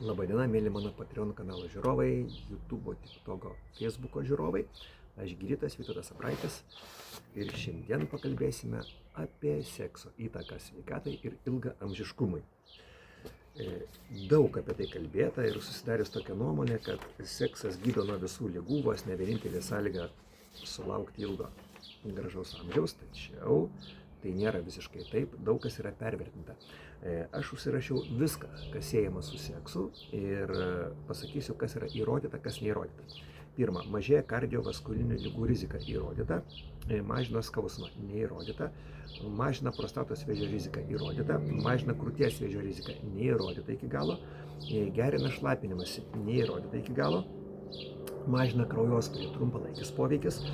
Labadiena, mėly mano Patreon kanalo žiūrovai, YouTube'o, TikTok'o, Facebook'o žiūrovai. Aš gydytojas Vytautas Abraitis ir šiandien pakalbėsime apie sekso įtaką sveikatai ir ilgaamžiškumui. Daug apie tai kalbėta ir susidarius tokia nuomonė, kad seksas gydo nuo visų ligų, vos ne vienintelė sąlyga sulaukti ilgo gražaus amžiaus, tačiau tai nėra visiškai taip, daug kas yra pervertinta. Aš užsirašiau viską, kas siejama su seksu ir pasakysiu, kas yra įrodyta, kas neįrodyta. Pirma, mažėja kardiovaskulinių ligų rizika įrodyta, mažina skausmą neįrodyta, mažina prostatos vėžio riziką įrodyta, mažina krūties vėžio riziką neįrodyta iki galo, gerina šlapinimąsi neįrodyta iki galo, mažina kraujospūdį trumpalaikis poveikis,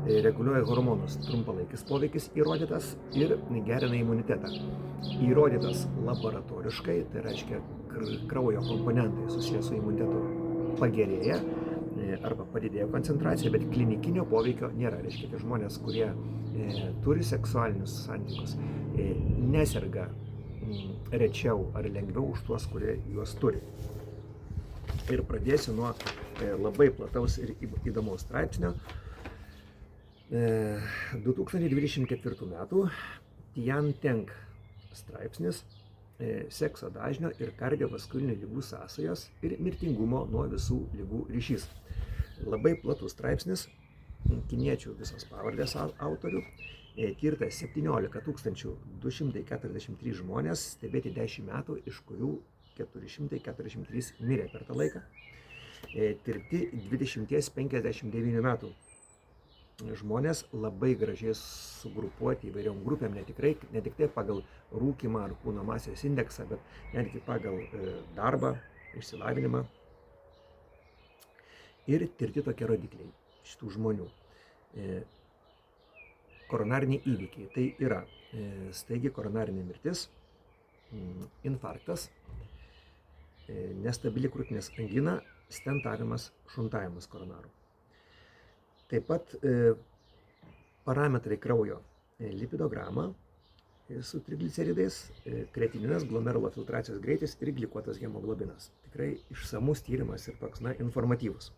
reguliuoja hormonus trumpalaikis poveikis įrodytas ir gerina imunitetą. Įrodytas laboratoriškai, tai reiškia kraujo komponentai susijęs su imunitetu pagerėja arba padidėjo koncentracija, bet klinikinio poveikio nėra. Reiškia, tie žmonės, kurie turi seksualinius santykius, neserga rečiau ar lengviau už tuos, kurie juos turi. Ir pradėsiu nuo labai plataus ir įdomaus straipsnio. 2024 metų Tian Teng straipsnis sekso dažnio ir kardiovaskulinių ligų sąsajos ir mirtingumo nuo visų ligų ryšys. Labai platus straipsnis, kiniečių visos pavardės autorių, tirta 17 243 žmonės, stebėti 10 metų, iš kurių 443 mirė per tą laiką. Tirti 20-59 metų žmonės, labai gražiai sugrupuoti įvairiom grupėm, ne tik tai pagal rūkymą ar kūno masės indeksą, bet netgi pagal darbą, išsilavinimą. Ir tirti tokie rodikliai šitų žmonių. Koronariniai įvykiai, tai yra staigi koronarinė mirtis, infarktas, nestabili krūtinės angina, stentavimas, šuntavimas koronarų. Taip pat parametrai kraujo, lipidogramą su trigliceridais, kreatininas, glomerulo filtracijos greitis ir glikuotas hemoglobinas. Tikrai išsamus tyrimas ir toks, informatyvus.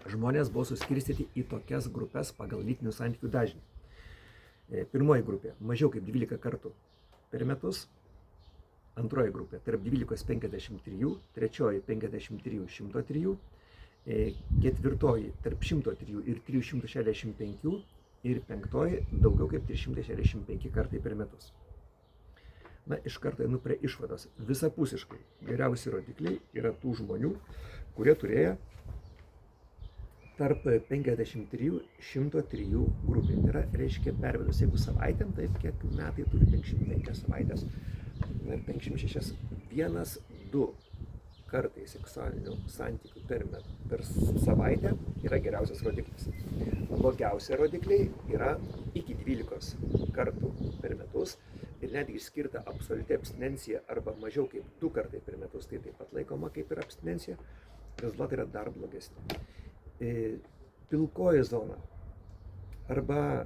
Žmonės buvo suskirstyti į tokias grupės pagal lytinių santykių dažnį. Pirmoji grupė - mažiau kaip 12 kartų per metus. Antroji grupė - tarp 12-53, trečioji 53-103, ketvirtoji tarp 103 ir 365 ir penktoji daugiau kaip 365 kartai per metus. Iš karto einu prie išvados. Visapusiškai geriausi rodikliai yra tų žmonių, kurie turėjo tarp 53-103 grupė. Tai yra, reiškia, pervedus, jeigu savaitėm, taip kiek metai turi 55 savaitės. Ir 56, 1-2 kartai seksualinių santykių per savaitę yra geriausias rodiklis. Blogiausia rodikliai yra iki 12 kartų per metus ir netgi skirta absoliuti abstinencija arba mažiau kaip 2 kartai per metus, tai taip pat laikoma kaip ir abstinencija, rezultatai yra dar blogesni. Pilkoji zona arba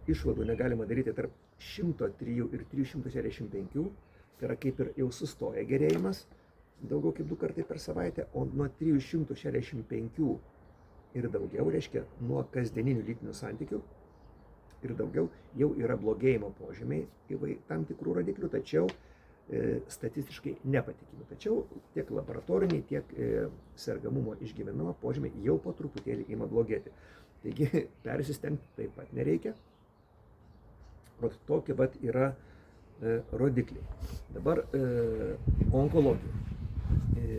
išvadų negalima daryti tarp 103 ir 365, tai yra kaip ir jau sustoja gerėjimas, daugiau kaip 2 kartai per savaitę, o nuo 365 ir daugiau, reiškia nuo kasdieninių lytinių santykių ir daugiau, jau yra blogėjimo požymiai tam tikrų rodiklių, tačiau statistiškai nepatikimi. Tačiau tiek laboratoriniai, tiek sergamumo išgyvenimo požymiai jau po truputėlį ima blogėti. Taigi persistengti taip pat nereikia. Tokie vat yra rodikliai. Dabar onkologija.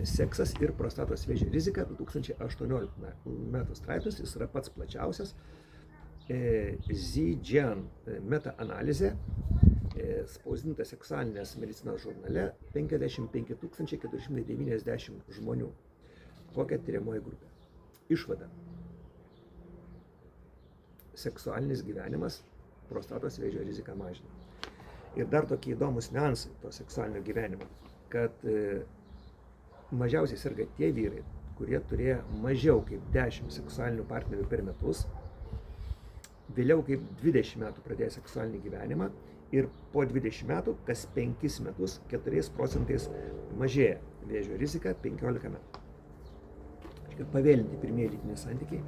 Seksas ir prostatos vėžio rizika 2018 metų straipsnis, jis yra pats plačiausias. Zhejiang meta-analizė, spausdinta seksualinės medicinos žurnale, 55 490 žmonių. Kokia tyriamoji grupė? Išvada. Seksualinis gyvenimas prostatos vėžio riziką mažina. Ir dar tokie įdomus niuansai to seksualinio gyvenimo, kad mažiausiai serga tie vyrai, kurie turėjo mažiau kaip 10 seksualinių partnerių per metus, vėliau kaip 20 metų pradėjo seksualinį gyvenimą Ir po 20 metų, kas 5 metus, 4% mažėja vėžio rizika 15 metų. Pavėlinti pirmieji lytiniai santykiai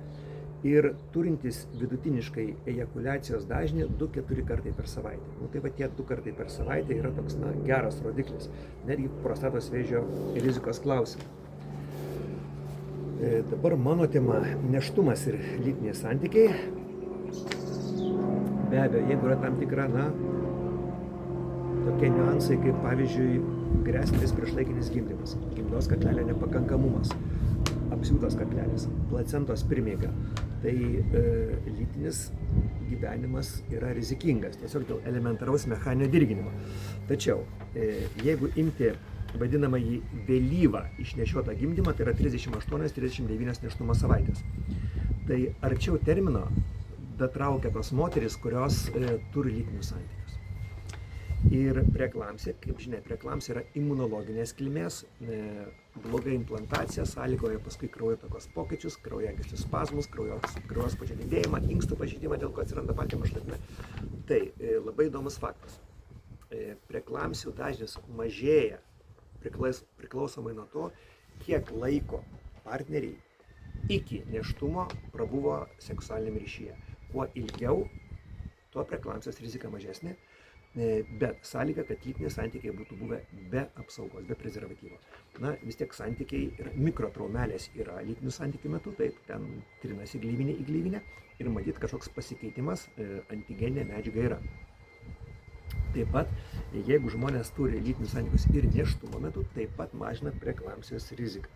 ir turintys vidutiniškai ejakuliacijos dažnį 2-4 kartai per savaitę. Tai va tie 2 kartai per savaitę yra toks geras rodiklis, netgi prostatos vėžio rizikos klausimų. Dabar mano tema - nėštumas ir lytiniai santykiai. Be abejo, jeigu yra tam tikra, tokie niuansai, kaip pavyzdžiui, grėsmintis priešlaikinis gimdymas, gimdos kaklelio nepakankamumas, apsiūtas kaklelis, placentos pirmeiga, tai lytinis gyvenimas yra rizikingas, tiesiog dėl elementaraus mechaninio dirginimo. Tačiau, jeigu imti vadinamąjį vėlyvą išnešiotą gimdymą, tai yra 38-39 nėštumo savaitės. Tai arčiau termino datraukia tos moterys, kurios turi lytinius santykius. Ir preeklampsija, kaip žinia, preeklampsija yra imunologinės kilmės, bloga implantacija sąlygoja paskui kraujotakos pokyčius, kraujagyslių spazmus, kraujospūdžio didėjimą, inkstų pažeidimą, dėl ko atsiranda baltymo šlapime. Tai labai įdomus faktas. Preeklampsijų dažnis mažėja priklausomai nuo to, kiek laiko partneriai iki nėštumo prabuvo seksualiniame ryšyje. Kuo ilgiau, tuo preeklampsijos rizika mažesnė. Bet sąlyga, kad lytiniai santykiai būtų buvę be apsaugos, be prezervatyvo. Vis tiek santykiai ir mikrotraumelės yra lytinių santykių metu, taip, ten trinasi gleivinė į gleivinę ir matyt kažkoks pasikeitimas antigeninė medžiaga yra. Taip pat, jeigu žmonės turi lytinius santykius ir nėštumo metu, taip pat mažina preeklampsijos riziką.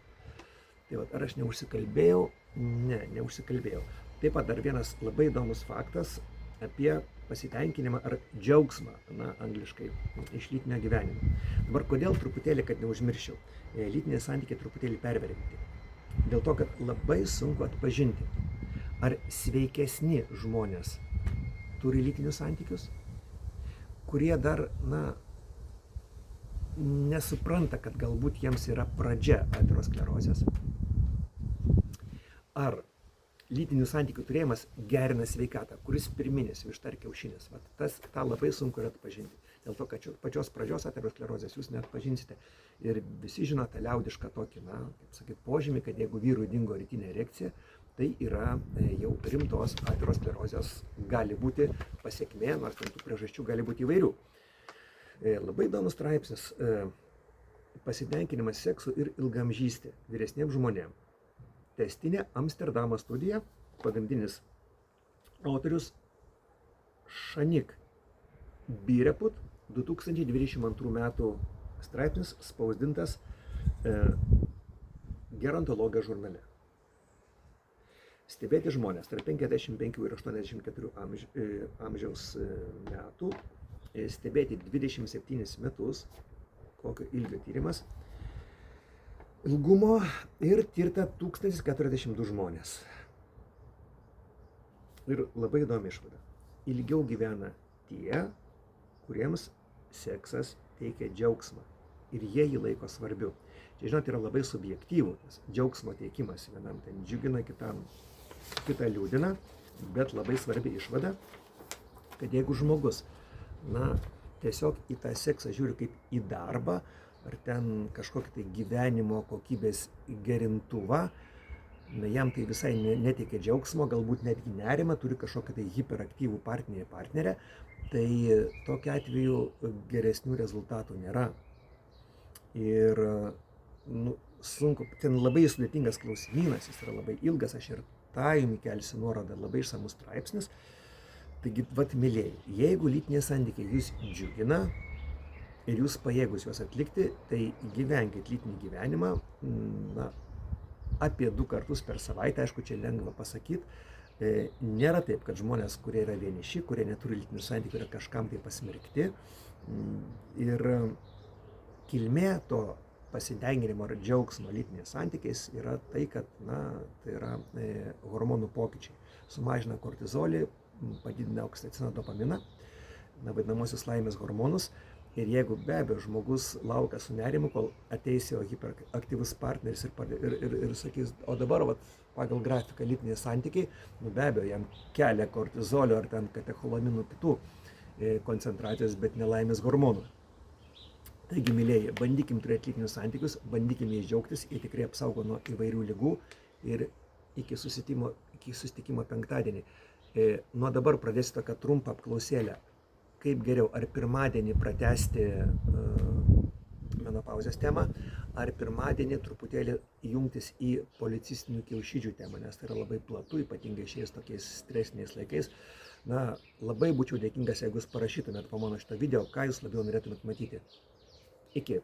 Tai ar aš neužsikalbėjau? Ne, neužsikalbėjau. Taip pat dar vienas labai įdomus faktas apie pasitenkinimą ar džiaugsmą, angliškai, iš lytinio gyvenimo. Dabar kodėl truputėlį, kad neužmirščiau, lytiniai santykiai truputėlį pervertinti. Dėl to, kad labai sunku atpažinti, ar sveikesni žmonės turi lytinius santykius, kurie dar, nesupranta, kad galbūt jiems yra pradžia aterosklerozės. Ar lytinių santykių turėjimas gerina sveikatą, kuris pirminis, višta ar kiaušinis. Tą labai sunku yra atpažinti. Dėl to, kad pačios pradžios aterosklerozės jūs neatpažinsite. Ir visi žino tą liaudišką tokį, požymį, kad jeigu vyrui dingo rytinė erekcija, tai yra jau rimtos aterosklerozės gali būti pasekmė, nors tų priežasčių gali būti įvairių. Labai įdomus straipsnis - pasitenkinimas seksu ir ilgamžystė vyresniems žmonėms. Testinė Amsterdamo studija, pagrindinis autorius Šanik Bireput, 2022 metų straipsnis spausdintas gerontologijos žurnale. Stebėti žmonės tarp 55 ir 84 amžiaus metų, stebėti 27 metus, kokio ilgio tyrimas, ilgumo ir tirta 1042 žmonės. Ir labai įdomi išvada. Ilgiau gyvena tie, kuriems seksas teikia džiaugsmą ir jie jį laiko svarbiu. Čia, žinot, yra labai subjektyvų, nes džiaugsmo teikimas vienam ten džiugina, kitą liūdina, bet labai svarbi išvada, kad jeigu žmogus, tiesiog į tą seksą žiūri kaip į darbą, ar ten kažkokį tai gyvenimo kokybės gerintuvą, jam tai visai neteikia džiaugsmo, galbūt netgi nerimą, turi kažkokį tai hiperaktyvų partnerę, tai tokiu atveju geresnių rezultatų nėra. Ir sunku, ten labai sudėtingas klausimynas, jis yra labai ilgas, aš ir tą jums įkelsiu nuorodą, labai išsamus straipsnis. Taigi, mėlėjai, jeigu lytiniai santykiai jūs džiugina, ir jūs pajėgus juos atlikti, tai gyvenkit lytinį gyvenimą apie 2 kartus per savaitę, aišku, čia lengva pasakyti. Nėra taip, kad žmonės, kurie yra vieniši, kurie neturi lytinių santykių, yra kažkam tai pasmerkti. Ir kilmė to pasitenkinimo ar džiaugsmo lytiniais santykiais yra tai, kad tai yra hormonų pokyčiai. Sumažina kortizolį, padidina oksitociną, dopaminą, vadinamosius laimės hormonus. Ir jeigu be abejo žmogus laukia su nerimu, kol ateis jo hiperaktyvus partneris ir sakys, o dabar pagal grafiką lytiniai santykiai, be abejo jam kelia kortizolio ar ten katecholaminų kitų koncentracijos, bet nelaimės hormonų. Taigi, mylėjai, bandykim turėti lytinius santykius, bandykim jais džiaugtis, jie tikrai apsaugo nuo įvairių ligų ir iki susitikimo penktadienį. Nuo dabar pradėsiu tokią trumpą apklausėlę. Kaip geriau, ar pirmadienį pratęsti menopauzės temą, ar pirmadienį truputėlį jungtis į policistinių kiaušidžių temą, nes tai yra labai platu, ypatingai šiais tokiais stresiniais laikais. Na, labai būčiau dėkingas, jeigu jūs parašytumėt po mano šito video, ką jūs labiau norėtumėt matyti. Iki.